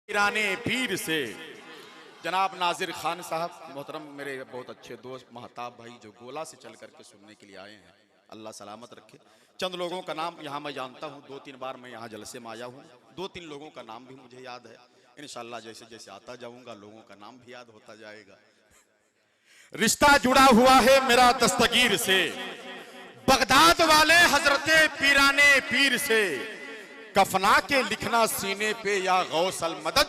ईराने पीर से जनाब नाजिर खान साहब मोहतरम, मेरे बहुत अच्छे दोस्त महताब भाई जो गोला से चल करके सुनने के लिए आए हैं, अल्लाह सलामत रखे। चंद लोगों का नाम यहाँ मैं जानता हूँ, 2-3 बार मैं यहाँ जलसे में आया हूँ, 2-3 लोगों का नाम भी मुझे याद है। इंशाअल्लाह जैसे जैसे आता जाऊँगा लोगों का नाम भी याद होता जाएगा। रिश्ता जुड़ा हुआ है मेरा दस्तगीर से, बगदाद वाले हजरते पीराने पीर से। कफना के लिखना सीने पे या गौसल मदद,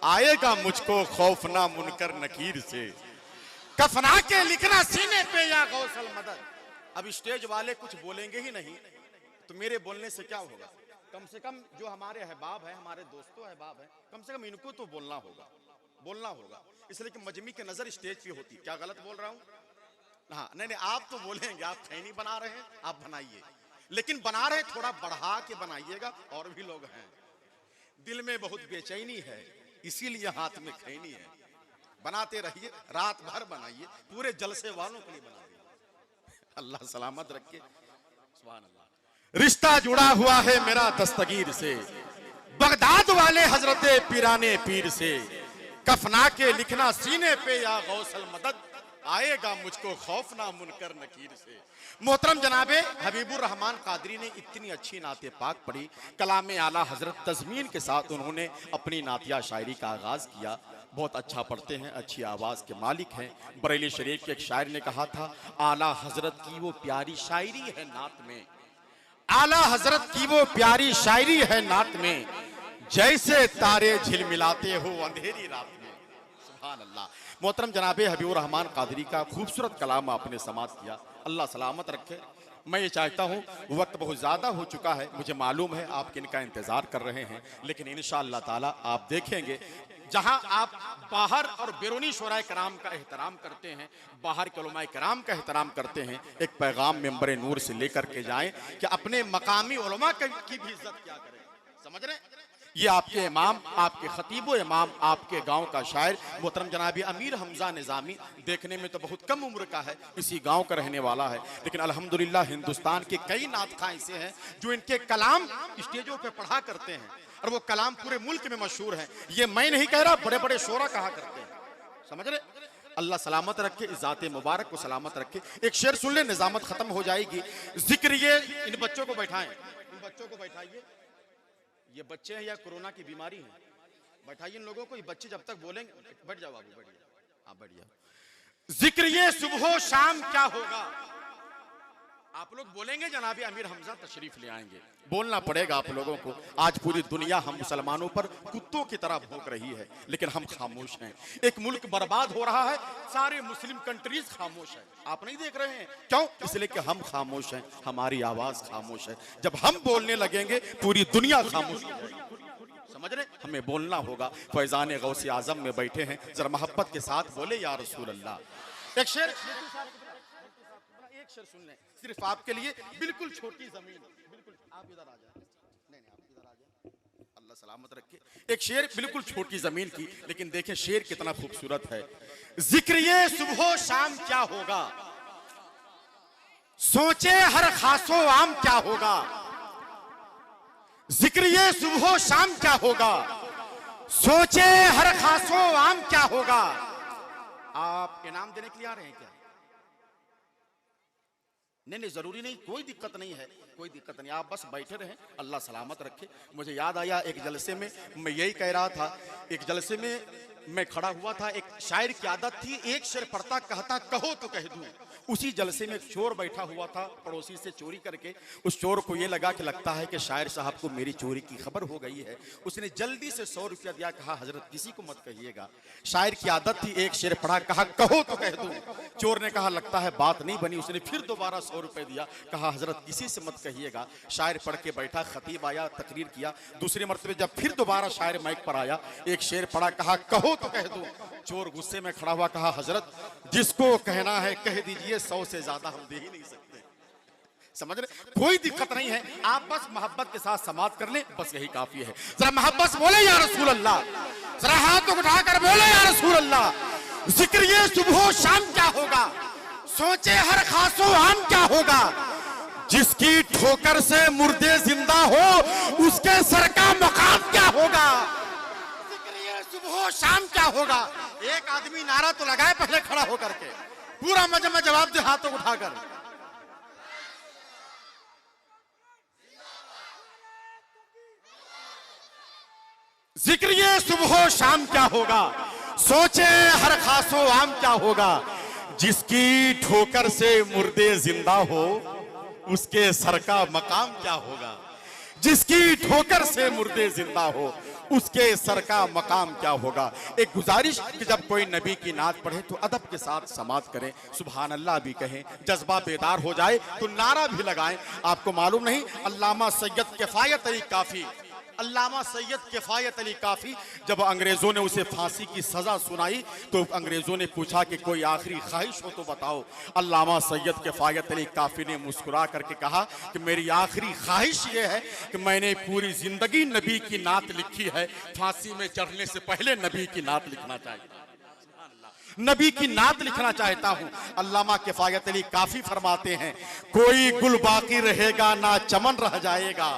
आएगा मुझको खौफना मुनकर नकीर से। कफना के लिखना सीने पे या गौसल मदद। अब स्टेज वाले कुछ बोलेंगे ही नहीं तो मेरे बोलने से क्या होगा? कम से कम जो हमारे अहबाब है, हमारे दोस्तों अहबाब है, कम से कम इनको तो बोलना होगा। इसलिए कि मजमी की नजर स्टेज पे होती। क्या गलत बोल रहा हूँ? हाँ, नहीं, आप तो बोलेंगे, आप खैनी बना रहे हैं, आप बनाइए, लेकिन बना रहे थोड़ा बढ़ा के बनाइएगा। और भी लोग हैं, दिल में बहुत बेचैनी है, इसीलिए हाथ में खैनी है। बनाते रहिए, रात भर बनाइए, पूरे जलसे वालों के लिए बनाइए। अल्लाह सलामत रखे। सुभान अल्लाह। रिश्ता जुड़ा हुआ है मेरा दस्तगीर से, बगदाद वाले हजरते पीराने पीर से। कफना के लिखना सीने पे या गौसल मदद, आएगा मुझको खौफना मुनकर नकीर से। मोहतरम जनाबे हबीबुर रहमान कादरी ने इतनी अच्छी नाते पाक पढ़ी, कलामे आला हजरत तज़मीन के साथ उन्होंने अपनी नातिया शायरी का आगाज किया। बहुत अच्छा पढ़ते हैं, अच्छी आवाज के मालिक हैं। बरेली शरीफ के एक शायर ने कहा था, आला हजरत की वो प्यारी शायरी है नात में, आला हजरत की वो प्यारी शायरी है नात में, जैसे तारे झिलमिलाते हो अंधेरी रात में। सुभान अल्लाह। मोहतरम जनाबे हबीबुर रहमान कादरी का खूबसूरत कलाम आपने समाप्त किया, अल्लाह सलामत रखे। मैं ये चाहता हूँ, वक्त बहुत ज़्यादा हो चुका है, मुझे मालूम है आप किनका इंतज़ार कर रहे हैं, लेकिन इंशाअल्लाह ताला आप देखेंगे जहाँ आप बाहर और बैरूनी शोराए कराम का एहतराम करते हैं, बाहर के उलमाए कराम का एहतराम करते हैं, एक पैगाम मेंबर नूर से लेकर के जाएं कि अपने मकामी उलमा की भी इज्जत क्या करें। समझ रहे हैं? ये आपके इमाम, आपके खतीबो इमाम, आपके गांव का शायर मोहतरम जनाबी अमीर हमजा निज़ामी, देखने में तो बहुत कम उम्र का है, इसी गांव का रहने वाला है, लेकिन अल्हम्दुलिल्लाह हिंदुस्तान के कई नातखां ऐसे हैं जो इनके कलाम स्टेजों पे पढ़ा करते हैं और वो कलाम पूरे मुल्क में मशहूर है। ये मैं नहीं कह रहा, बड़े बड़े शोरा कहा करते हैं। समझ रहे? अल्लाह सलामत रखे, ज़ाते मुबारक को सलामत रखे। एक शेर सुन ले, निजामत खत्म हो जाएगी। जिक्र ये, इन बच्चों को बैठाएं, इन बच्चों को बैठाइए। ये बच्चे हैं या कोरोना की बीमारी है? बैठाइए इन लोगों को। ये बच्चे जब तक बोलेंगे, बैठ जाओ बाबू, बैठ जाओ, आप बैठ जाओ। जिक्र ये सुबह शाम क्या होगा? आप लोग बोलेंगे, जनाबी अमीर हमजा तशरीफ ले आएंगे। बोलना पड़ेगा आप लोगों को। आज पूरी दुनिया हम मुसलमानों पर कुत्तों की तरह भौंक रही है, लेकिन हम खामोश हैं। एक मुल्क बर्बाद हो रहा है, सारे मुस्लिम कंट्रीज खामोश है। आप नहीं देख रहे हैं? क्यों? इसलिए कि हम खामोश हैं, हमारी आवाज खामोश है। जब हम बोलने लगेंगे पूरी दुनिया खामोश होगी। समझ रहे? हमें बोलना होगा। फैजान गौसे आजम में बैठे हैं, जरा मोहब्बत के साथ बोले या रसूल अल्लाह। एक शेर सुन लें, सिर्फ आपके लिए, बिल्कुल छोटी जमीन, बिल्कुल। आप इधर आ जाए, नहीं आप इधर आ जाए, अल्लाह सलामत रखे। एक शेर बिल्कुल छोटी जमीन की, लेकिन देखें शेर कितना खूबसूरत है। जिक्र ये सुबह शाम क्या होगा, सोचे हर खासो आम क्या होगा। जिक्र ये सुबह शाम क्या होगा, सोचे हर खासो आम क्या होगा। आप इनाम देने के लिए आ रहे हैं क्या? नहीं, जरूरी नहीं, कोई दिक्कत नहीं है, कोई दिक्कत नहीं, आप बस बैठे रहें, अल्लाह सलामत रखे। मुझे याद आया एक जलसे में मैं यही कह रहा था, एक जलसे में मैं खड़ा हुआ था, एक शायर की आदत थी, एक शेर पढ़ता कहता कहो तो कह दूं। उसी जलसे में एक चोर बैठा हुआ था, पड़ोसी से चोरी करके। उस चोर को ये लगा कि लगता है कि शायर साहब को मेरी चोरी की खबर हो गई है। उसने जल्दी से 100 रुपया दिया, कहा हजरत किसी को मत कहिएगा। शायर की आदत थी, एक शेर पढ़ा, कहा कहो तो कह दूं। चोर ने कहा लगता है बात नहीं बनी, उसने फिर दोबारा 100 रुपये दिया, कहा हजरत किसी से मत कहिएगा। शायर पढ़ के बैठा, खतीब आया, तकरीर किया। दूसरे मरतबे जब फिर दोबारा शायर माइक पर आया, एक शेर पढ़ा, कहा कहो तो कह दूं। चोर गुस्से में खड़ा हुआ, कहा हजरत जिसको कहना है कह दीजिए, 100 से ज्यादा हम दे ही नहीं सकते। समझ रहे? कोई दिक्कत नहीं है, आप बस मोहब्बत के साथ समाप्त कर ले, बस यही काफी है। जरा मोहब्बत से बोले या रसूल अल्लाह, जरा हाथ उठाकर बोले या रसूल अल्लाह। जिक्र ये सुबह शाम क्या होगा, सोचे हर खासो आम क्या होगा। जिसकी ठोकर से मुर्दे जिंदा हो, उसके सर का मकाम क्या होगा। सुबह शाम क्या होगा? एक आदमी नारा तो लगाए पहले खड़ा होकर के, पूरा मजमा जवाब दे हाथों उठाकर। जिक्र ये सुबह शाम क्या होगा, सोचे हर खासो आम क्या होगा। जिसकी ठोकर से मुर्दे जिंदा हो, उसके सर का मकाम क्या होगा। जिसकी ठोकर से मुर्दे जिंदा हो, उसके सर का मकाम क्या होगा। एक गुजारिश कि जब कोई नबी की नात पढ़े तो अदब के साथ समात करें, सुभान अल्लाह भी कहें, जज्बा बेदार हो जाए तो नारा भी लगाएं। आपको मालूम नहीं, अल्लामा सैयद किफायत अली काफी, अल्लामा सैयद किफायत अली काफी, जब अंग्रेजों ने उसे फांसी की सजा सुनाई तो अंग्रेजों ने पूछा कि कोई आखिरी ख्वाहिश हो तो बताओ। अल्लामा सैयद किफायत अली काफी ने मुस्कुरा करके कहा कि मेरी आखिरी ख्वाहिश ये है कि मैंने पूरी जिंदगी नबी की नात लिखी है, फांसी में चढ़ने से पहले नबी की नात लिखना चाहिए, नबी की नात लिखना चाहता हूं। अल्लामा किफायत अली काफी फरमाते हैं, कोई गुल बाकी रहेगा ना चमन रह जाएगा,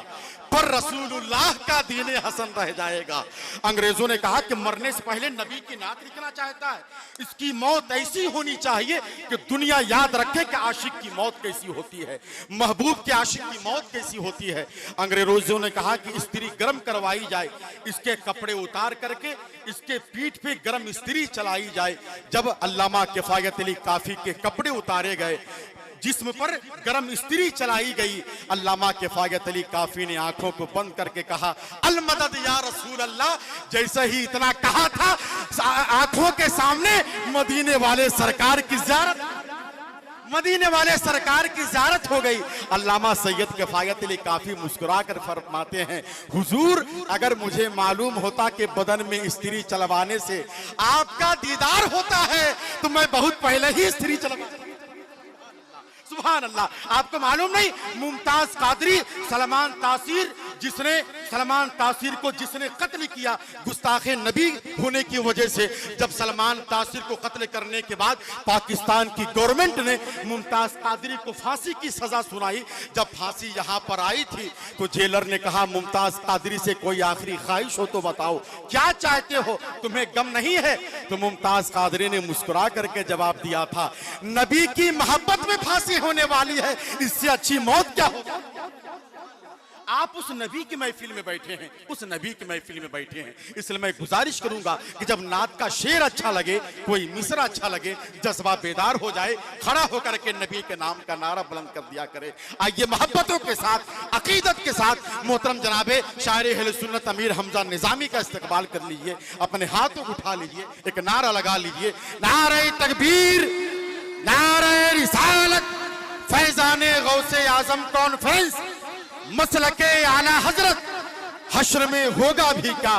पर रसूलुल्लाह का दीन हसन रह जाएगा। अंग्रेजों ने कहा कि मरने से पहले नबी की नात लिखना चाहता है, इसकी मौत ऐसी होनी चाहिए कि दुनिया याद रखे कि आशिक की मौत कैसी होती है, महबूब के आशिक की मौत कैसी होती है। अंग्रेजों ने कहा कि स्त्री गर्म करवाई जाए, इसके कपड़े उतार करके इसके पीठ पे गर्म स्त्री चलाई जाए। जब अल्लामा किफायत अली काफी के कपड़े उतारे गए, जिस्म पर गरम स्त्री चलाई गई, अल्लामा किफायत अली काफी ने आंखों को बंद करके कहा, अल मदद या रसूल अल्लाह। जैसे ही इतना कहा था, आंखों के सामने मदीने वाले सरकार की ज़ियारत, मदीने वाले सरकार की ज़ियारत हो गई। अल्लामा सैयद किफायत अली काफी मुस्कुरा कर फरमाते हैं, हुजूर अगर मुझे मालूम होता कि बदन में स्त्री चलवाने से आपका दीदार होता है तो मैं बहुत पहले ही स्त्री चलवा। सुभान अल्लाह। आपको मालूम नहीं, मुमताज कादरी सलमान तासीर, जिसने सलमान तासीर को जिसने कत्ल किया गुस्ताखे नबी होने की वजह से, जब सलमान तासीर को कत्ल करने के बाद पाकिस्तान की गवर्नमेंट ने मुमताज कादरी को फांसी की सजा सुनाई, जब फांसी यहाँ पर आई थी तो जेलर ने कहा, मुमताज कादरी से कोई आखिरी ख्वाहिश हो तो बताओ, क्या चाहते हो, तुम्हें गम नहीं है। तो मुमताज कादरी ने मुस्कुरा करके जवाब दिया था, नबी की मोहब्बत में फांसी होने वाली है, इससे अच्छी मौत क्या होगी। आप उस नबी की महफिल में बैठे हैं, उस नबी की महफिल में बैठे हैं, इसलिए मैं गुजारिश करूंगा कि जब नात का शेर अच्छा लगे, कोई मिसरा अच्छा लगे, जज्बा बेदार हो जाए, खड़ा होकर के नबी के नाम का नारा बुलंद कर दिया करे। आइए मोहब्बतों के साथ, अकीदत के साथ मोहतरम जनाबे शायर अहले सुन्नत अमीर हमजा निजामी का इस्तकबाल कर लीजिए, अपने हाथों को उठा लीजिए, एक नारा लगा लीजिए, नारे तकबीर, नारे रिसालत, फैजाने गौसे आजम कॉन्फ्रेंस, मसलके आला हजरत, हश्र में होगा भी क्या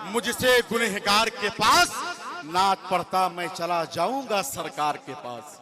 मुझसे गुनहगार के पास, नात पढ़ता मैं चला जाऊंगा सरकार के पास।